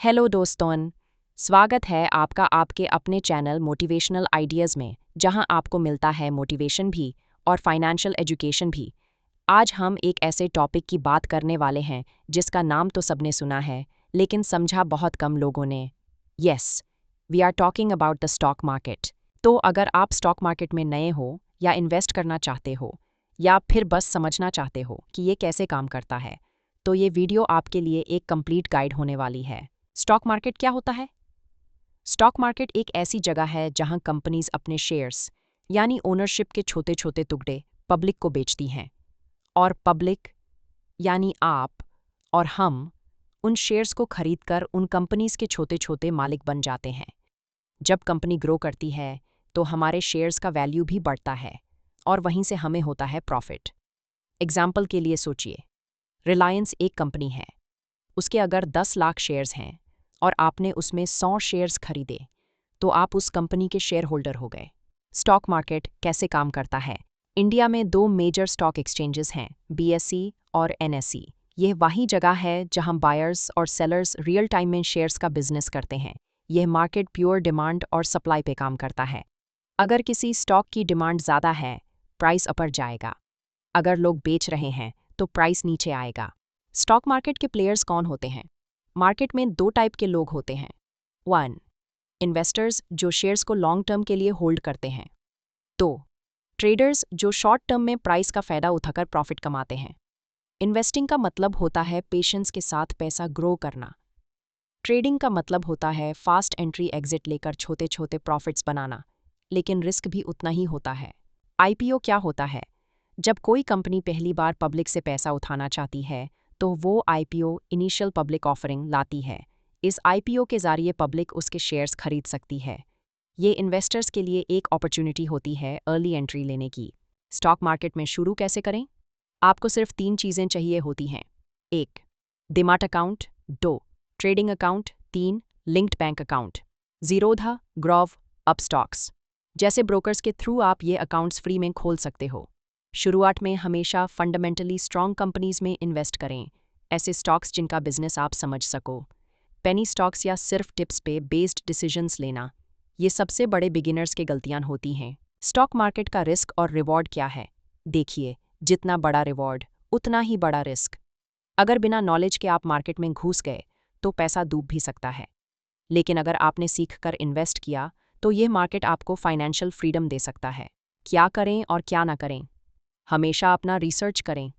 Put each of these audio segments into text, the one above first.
Hello दोस्तों, स्वागत है आपका आपके अपने चैनल मोटिवेशनल आइडियाज़ में, जहां आपको मिलता है मोटिवेशन भी और फाइनेंशियल एजुकेशन भी। आज हम एक ऐसे टॉपिक की बात करने वाले हैं जिसका नाम तो सबने सुना है, लेकिन समझा बहुत कम लोगों ने। Yes, we are talking about the stock market. तो अगर आप स्टॉक मार्केट में नए हो या इन्वेस्ट करना चाहते हो या फिर बस समझना चाहते हो कि ये कैसे काम करता है, तो ये वीडियो आपके लिए एक कंप्लीट गाइड होने वाली है। स्टॉक मार्केट क्या होता है? स्टॉक मार्केट एक ऐसी जगह है जहां कंपनीज अपने शेयर्स यानी ओनरशिप के छोटे छोटे टुकड़े पब्लिक को बेचती हैं, और पब्लिक यानी आप और हम उन शेयर्स को खरीदकर उन कंपनीज के छोटे छोटे मालिक बन जाते हैं। जब कंपनी ग्रो करती है तो हमारे शेयर्स का वैल्यू भी बढ़ता है और वहीं से हमें होता है प्रॉफिट। एग्जाम्पल के लिए सोचिए, रिलायंस एक कंपनी है, उसके अगर 10 लाख शेयर्स हैं और आपने उसमें 100 शेयर्स खरीदे तो आप उस कंपनी के शेयर होल्डर हो गए। स्टॉक मार्केट कैसे काम करता है? इंडिया में 2 मेजर स्टॉक एक्सचेंजेस हैं, बीएसई और एनएसई। यह वही जगह है जहां बायर्स और सेलर्स रियल टाइम में शेयर्स का बिजनेस करते हैं। यह मार्केट प्योर डिमांड और सप्लाई पे काम करता है। अगर किसी स्टॉक की डिमांड ज़्यादा है, प्राइस ऊपर जाएगा। अगर लोग बेच रहे हैं तो प्राइस नीचे आएगा। स्टॉक मार्केट के प्लेयर्स कौन होते हैं? मार्केट में 2 टाइप के लोग होते हैं। 1. इन्वेस्टर्स जो शेयर्स को लॉन्ग टर्म के लिए होल्ड करते हैं। 2. ट्रेडर्स जो शॉर्ट टर्म में प्राइस का फ़ायदा उठाकर प्रॉफिट कमाते हैं। इन्वेस्टिंग का मतलब होता है पेशेंस के साथ पैसा ग्रो करना। ट्रेडिंग का मतलब होता है फास्ट एंट्री एग्जिट लेकर छोटे छोटे प्रॉफिट्स बनाना, लेकिन रिस्क भी उतना ही होता है। आईपीओ क्या होता है? जब कोई कंपनी पहली बार पब्लिक से पैसा उठाना चाहती है तो वो आईपीओ इनिशियल पब्लिक ऑफरिंग लाती है। इस आईपीओ के जरिए पब्लिक उसके शेयर्स खरीद सकती है। ये इन्वेस्टर्स के लिए एक अपॉर्चुनिटी होती है अर्ली एंट्री लेने की। स्टॉक मार्केट में शुरू कैसे करें? आपको सिर्फ 3 चीज़ें चाहिए होती हैं। 1. Demat account. 2. Trading account. 3. Linked bank account. Zerodha, Grove, Upstox जैसे ब्रोकर्स के थ्रू आप ये अकाउंट्स फ्री में खोल सकते हो। शुरुआत में हमेशा फंडामेंटली स्ट्रॉन्ग कंपनीज में इन्वेस्ट करें, ऐसे स्टॉक्स जिनका बिजनेस आप समझ सको। पेनी स्टॉक्स या सिर्फ टिप्स पे बेस्ड डिसीजंस लेना, ये सबसे बड़े बिगिनर्स के गलतियां होती हैं। स्टॉक मार्केट का रिस्क और रिवॉर्ड क्या है? देखिए, जितना बड़ा रिवॉर्ड उतना ही बड़ा रिस्क। अगर बिना नॉलेज के आप मार्केट में घुस गए तो पैसा डूब भी सकता है, लेकिन अगर आपने सीख कर इन्वेस्ट किया तो यह मार्केट आपको फाइनेंशियल फ्रीडम दे सकता है। क्या करें और क्या ना करें? हमेशा अपना रिसर्च करें,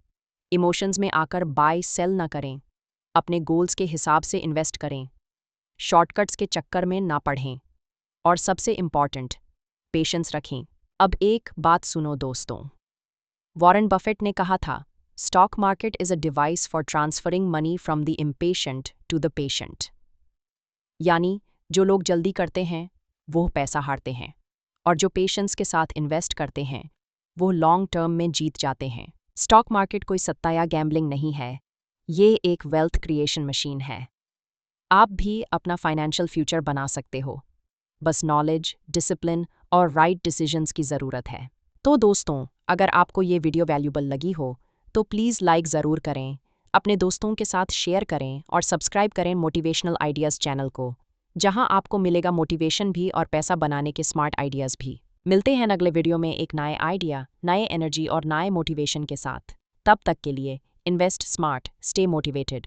इमोशंस में आकर बाय सेल ना करें, अपने गोल्स के हिसाब से इन्वेस्ट करें, शॉर्टकट्स के चक्कर में ना पढ़ें, और सबसे इम्पॉर्टेंट, पेशेंस रखें। अब एक बात सुनो दोस्तों, वॉरेन बफेट ने कहा था, stock market is a device for transferring money from the impatient to the patient. यानी जो लोग जल्दी करते हैं वो पैसा हारते हैं, और जो पेशेंस के साथ इन्वेस्ट करते हैं वो लॉन्ग टर्म में जीत जाते हैं। स्टॉक मार्केट कोई सट्टा या गैम्बलिंग नहीं है, ये एक वेल्थ क्रिएशन मशीन है। आप भी अपना फाइनेंशियल फ्यूचर बना सकते हो, बस नॉलेज, डिसिप्लिन और राइट डिसीजंस की ज़रूरत है। तो दोस्तों, अगर आपको ये वीडियो वैल्यूबल लगी हो तो प्लीज़ लाइक ज़रूर करें, अपने दोस्तों के साथ शेयर करें और सब्सक्राइब करें मोटिवेशनल आइडियाज़ चैनल को, जहां आपको मिलेगा मोटिवेशन भी और पैसा बनाने के स्मार्ट आइडियाज़ भी। मिलते हैं अगले वीडियो में एक नए आइडिया, नए एनर्जी और नए मोटिवेशन के साथ। तब तक के लिए इन्वेस्ट स्मार्ट, स्टे मोटिवेटेड।